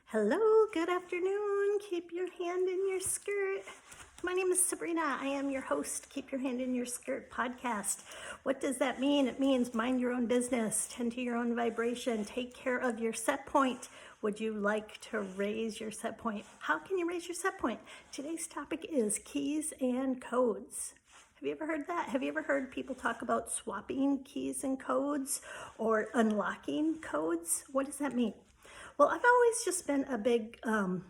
Hello, good afternoon. Keep your hand in your skirt. My name is Sabrina. I am your host, Keep Your Hand in Your Skirt podcast. What does that mean? It means mind your own business, tend to your own vibration, take care of your set point. Would you like to raise your set point? How can you raise your set point? Today's topic is keys and codes. Have you ever heard that? Have you ever heard people talk about swapping keys and codes or unlocking codes? What does that mean? Well, I've always just been a big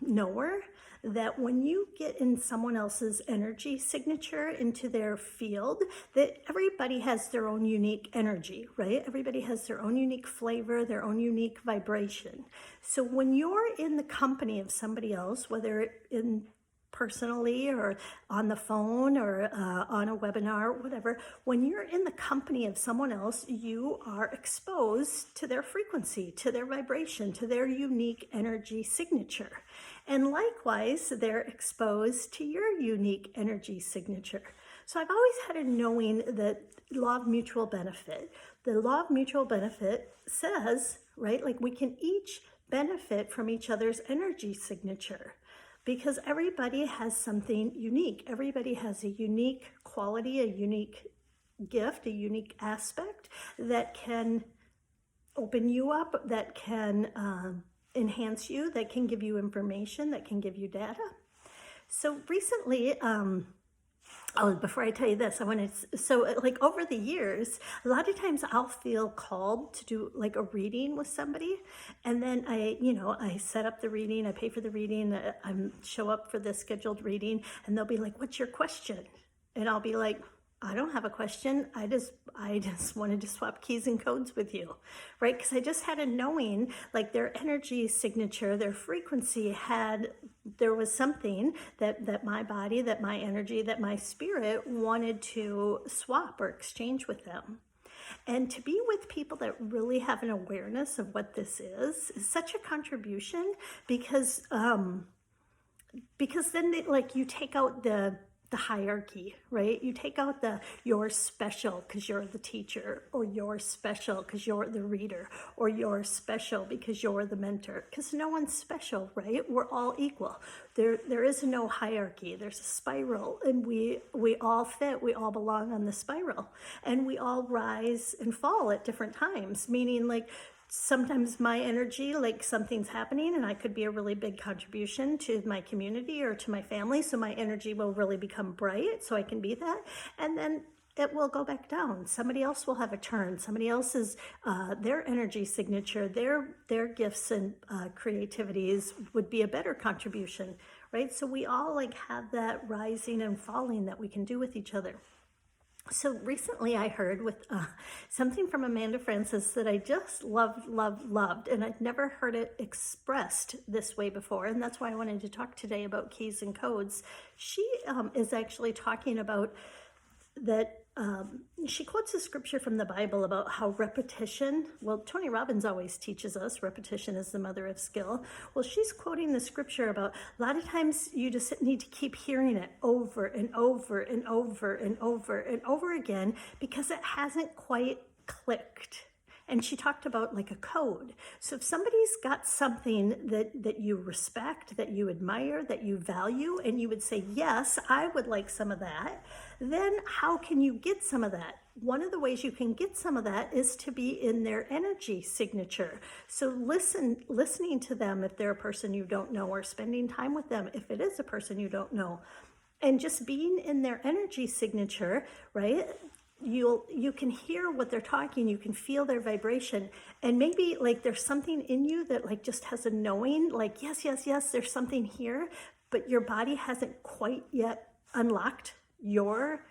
knower that when you get in someone else's energy signature into their field, that everybody has their own unique energy, right? Everybody has their own unique flavor, their own unique vibration. So when you're in the company of somebody else, whether in personally or on the phone or on a webinar, whatever, when you're in the company of someone else, you are exposed to their frequency, to their vibration, to their unique energy signature. And likewise, they're exposed to your unique energy signature. So I've always had a knowing that law of mutual benefit. The law of mutual benefit says, right, like we can each benefit from each other's energy signature. Because everybody has something unique. Everybody has a unique quality, a unique gift, a unique aspect that can open you up, that can enhance you, that can give you information, that can give you data. So recently, before I tell you this, like over the years, a lot of times I'll feel called to do like a reading with somebody. And then I set up the reading, I pay for the reading, I show up for the scheduled reading, and they'll be like, "What's your question?" And I'll be like, "I don't have a question. I just wanted to swap keys and codes with you," right? Because I just had a knowing, like their energy signature, their frequency there was something that my body, that my energy, that my spirit wanted to swap or exchange with them. And to be with people that really have an awareness of what this is such a contribution because then you take out the hierarchy, right? You take out you're special because you're the teacher, or you're special because you're the reader, or you're special because you're the mentor, because no one's special, right? We're all equal. There is no hierarchy. There's a spiral, and we all fit, we all belong on the spiral, and we all rise and fall at different times, meaning like sometimes my energy, like something's happening and I could be a really big contribution to my community or to my family. So my energy will really become bright so I can be that. And then it will go back down. Somebody else will have a turn. Somebody else's, their energy signature, their gifts and creativities would be a better contribution, right? So we all like have that rising and falling that we can do with each other. So recently I heard with something from Amanda Francis that I just loved, and I'd never heard it expressed this way before, and that's why I wanted to talk today about keys and codes. She is actually talking about that she quotes a scripture from the Bible about how repetition, well, Tony Robbins always teaches us repetition is the mother of skill. Well, she's quoting the scripture about a lot of times you just need to keep hearing it over and over and over and over and over again because it hasn't quite clicked. And she talked about like a code. So if somebody's got something that you respect, that you admire, that you value, and you would say, yes, I would like some of that, then how can you get some of that? One of the ways you can get some of that is to be in their energy signature. So listening to them if they're a person you don't know, or spending time with them if it is a person you don't know. And just being in their energy signature, right? You can hear what they're talking, you can feel their vibration, and maybe like there's something in you that like just has a knowing, like yes, there's something here, but your body hasn't quite yet unlocked your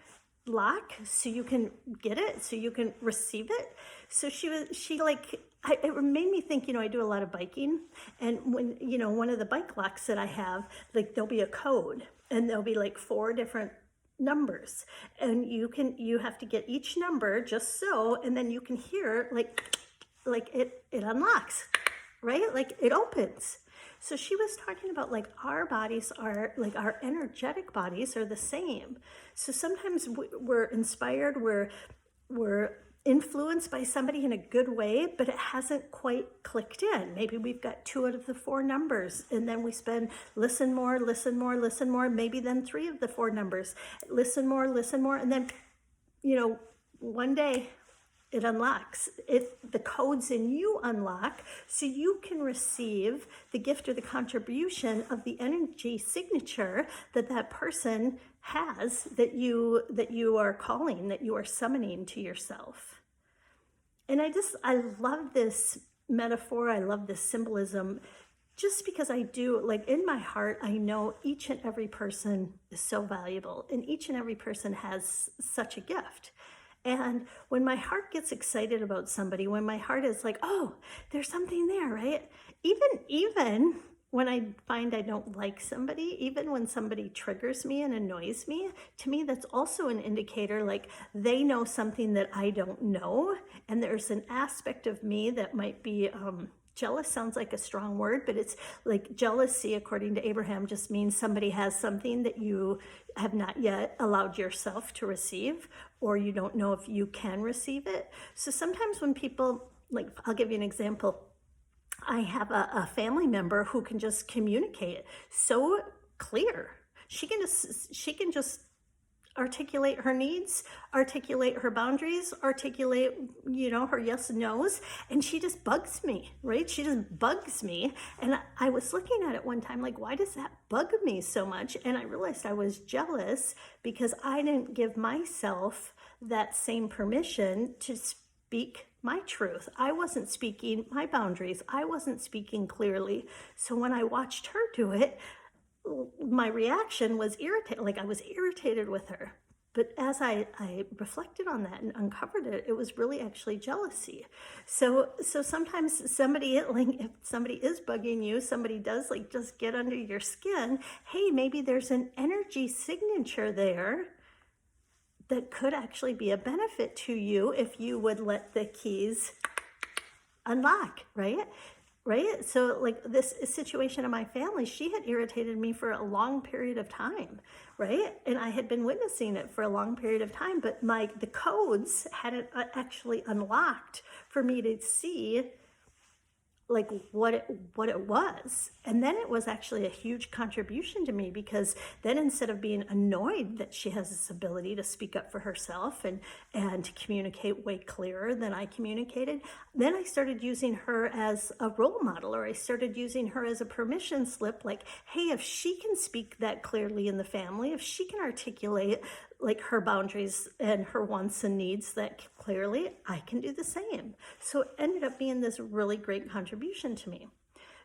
lock so you can get it, so you can receive it. So it made me think, I do a lot of biking, and when, one of the bike locks that I have, like there'll be a code, and there'll be like 4 different numbers, and you have to get each number just so, and then you can hear like it unlocks, right? Like it opens. So she was talking about like our bodies are like our energetic bodies are the same. So sometimes we're inspired, we're influenced by somebody in a good way, but it hasn't quite clicked in. Maybe we've got 2 out of the 4 numbers, and then we spend listen more, listen more, listen more, maybe then 3 of the 4 numbers, listen more, and then, one day it unlocks. The codes in you unlock, so you can receive the gift or the contribution of the energy signature that person has, that you are calling, that you are summoning to yourself. And I love this metaphor. I love this symbolism, just because I do, like, in my heart, I know each and every person is so valuable, and each and every person has such a gift. And when my heart gets excited about somebody, when my heart is like, oh, there's something there, right? Even when I find I don't like somebody, even when somebody triggers me and annoys me, to me, that's also an indicator, like, they know something that I don't know. And there's an aspect of me that might be, jealous sounds like a strong word, but it's like jealousy, according to Abraham, just means somebody has something that you have not yet allowed yourself to receive, or you don't know if you can receive it. So sometimes when people, like, I'll give you an example. I have a family member who can just communicate so clear. She can just articulate her needs, articulate her boundaries, articulate, her yes and no's, and she just bugs me, right? She just bugs me. And I was looking at it one time, like, why does that bug me so much? And I realized I was jealous because I didn't give myself that same permission to speak my truth. I wasn't speaking my boundaries. I wasn't speaking clearly. So when I watched her do it, my reaction was irritated, like I was irritated with her. But as I reflected on that and uncovered it, it was really actually jealousy. So sometimes somebody, like, if somebody is bugging you, somebody does, like, just get under your skin, hey, maybe there's an energy signature there that could actually be a benefit to you if you would let the keys unlock, right? Right? So, like, this situation in my family, she had irritated me for a long period of time, right? And I had been witnessing it for a long period of time, but the codes hadn't actually unlocked for me to see, like, what it was. And then it was actually a huge contribution to me, because then, instead of being annoyed that she has this ability to speak up for herself and to communicate way clearer than I communicated, then I started using her as a role model, or I started using her as a permission slip, like, hey, if she can speak that clearly in the family, if she can articulate, like, her boundaries and her wants and needs that clearly, I can do the same. So it ended up being this really great contribution to me.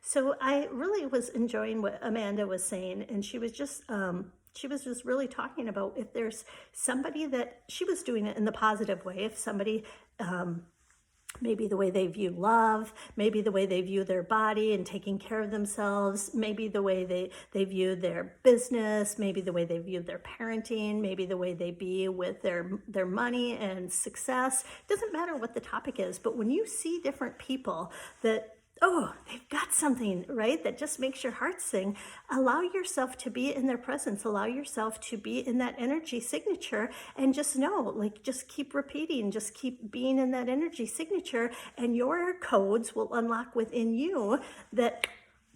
So I really was enjoying what Amanda was saying, and she was just really talking about, if there's somebody that, she was doing it in the positive way, if somebody, maybe the way they view love, maybe the way they view their body and taking care of themselves, maybe the way they view their business, maybe the way they view their parenting, maybe the way they be with their money and success. It doesn't matter what the topic is, but when you see different people that, oh, they've got something, right, that just makes your heart sing, allow yourself to be in their presence, allow yourself to be in that energy signature, and just know, like, just keep repeating, just keep being in that energy signature, and your codes will unlock within you that,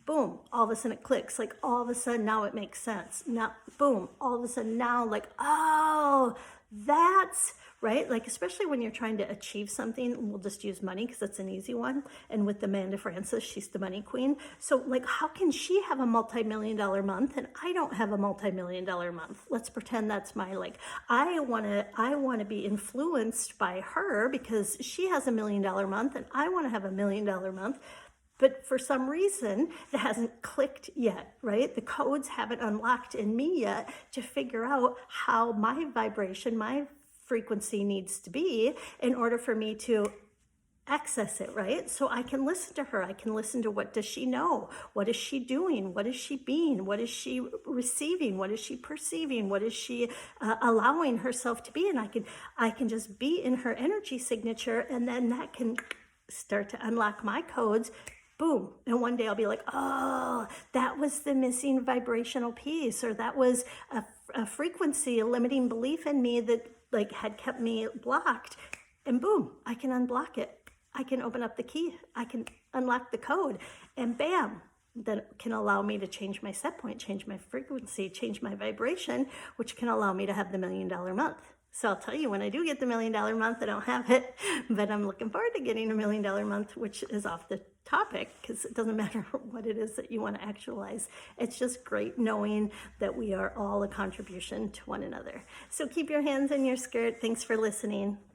boom, all of a sudden it clicks, like, all of a sudden now it makes sense. Now, boom, all of a sudden now, like, oh, that's right. Like, especially when you're trying to achieve something, we'll just use money because it's an easy one. And with Amanda Francis, she's the money queen. So, like, how can she have a multi-million-dollar month and I don't have a multi-million-dollar month? Let's pretend that's my, like, I want to be influenced by her because she has $1 million month and I want to have $1 million month. But for some reason, it hasn't clicked yet, right? The codes haven't unlocked in me yet to figure out how my vibration, my frequency needs to be in order for me to access it, right? So I can listen to her. I can listen to, what does she know? What is she doing? What is she being? What is she receiving? What is she perceiving? What is she allowing herself to be? And I can just be in her energy signature, and then that can start to unlock my codes. Boom. And one day I'll be like, oh, that was the missing vibrational piece, or that was a frequency, a limiting belief in me that, like, had kept me blocked. and boom, I can unblock it. I can open up the key. I can unlock the code, and bam, that can allow me to change my set point, change my frequency, change my vibration, which can allow me to have the $1 million month. So I'll tell you, when I do get the $1 million month, I don't have it, but I'm looking forward to getting a $1 million month, which is off the topic because it doesn't matter what it is that you want to actualize. It's just great knowing that we are all a contribution to one another. So keep your hands in your skirt. Thanks for listening.